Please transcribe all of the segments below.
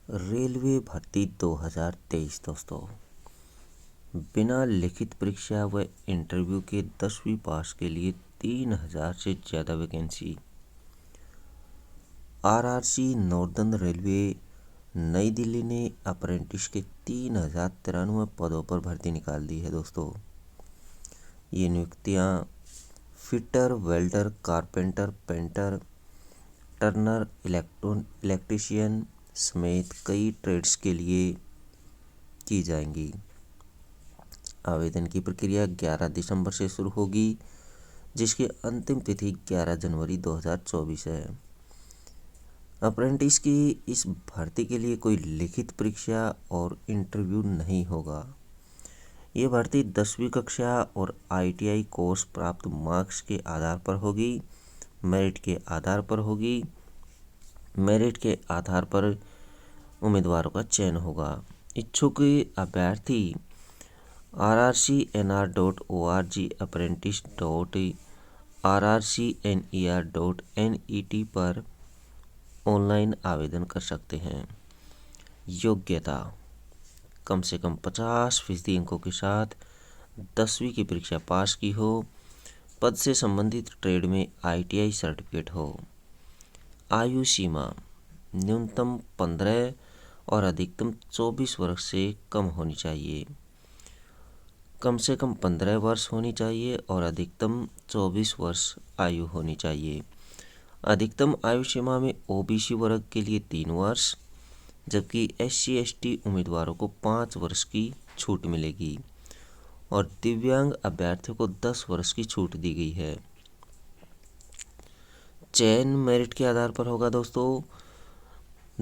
Railway भर्ती 2023 दोस्तों, बिना लिखित परीक्षा व इंटरव्यू के 10वीं पास के लिए 3000 से ज़्यादा वैकेंसी। आरआरसी नॉर्दर्न रेलवे नई दिल्ली ने अप्रेंटिस के 3093 पदों पर भर्ती निकाल दी है दोस्तों। ये नियुक्तियां fitter, welder, carpenter, painter, Turner, electrician समेत कई ट्रेड्स के लिए की जाएंगी। आवेदन की प्रक्रिया 11 दिसंबर से शुरू होगी, जिसकी अंतिम तिथि 11 जनवरी 2024 है। अप्रेंटिस की इस भर्ती के लिए कोई लिखित परीक्षा और इंटरव्यू नहीं होगा। ये भर्ती 10वीं कक्षा और ITI कोर्स प्राप्त मार्क्स के आधार पर होगी। मेरिट के आधार पर होगी। मेरिट के आधार पर उम्मीदवारों का चयन होगा। इच्छुक अभ्यर्थी rrcnr.org, apprentice.rrcner.net पर ऑनलाइन आवेदन कर सकते हैं। योग्यता: कम से कम 50% अंकों के साथ 10वीं की परीक्षा पास की हो। पद से संबंधित ट्रेड में ITI सर्टिफिकेट हो। आयु सीमा न्यूनतम 15 और अधिकतम 24 वर्ष से कम होनी चाहिए। कम से कम 15 वर्ष होनी चाहिए और अधिकतम 24 वर्ष आयु होनी चाहिए। अधिकतम आयु सीमा में OBC वर्ग के लिए 3 वर्ष, जबकि SC/ST उम्मीदवारों को 5 वर्ष की छूट मिलेगी और दिव्यांग अभ्यर्थियों को 10 वर्ष की छूट दी गई है। चयन मेरिट के आधार पर होगा दोस्तों।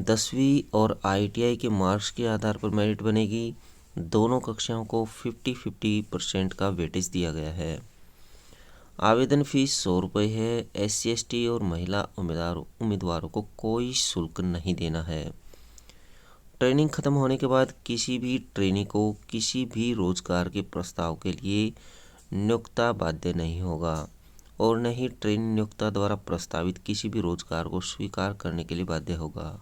10वीं और ITI के मार्क्स के आधार पर मेरिट बनेगी। दोनों कक्षाओं को 50-50% का वेटेज दिया गया है। आवेदन फीस 100 रुपये है। SC/ST और महिला उम्मीदवारों को कोई शुल्क नहीं देना है। ट्रेनिंग खत्म होने के बाद किसी भी ट्रेनी को किसी भी रोजगार के प्रस्ताव के लिए नियोक्ता बाध्य नहीं होगा और न ही ट्रेनी नियोक्ता द्वारा प्रस्तावित किसी भी रोजगार को स्वीकार करने के लिए बाध्य होगा।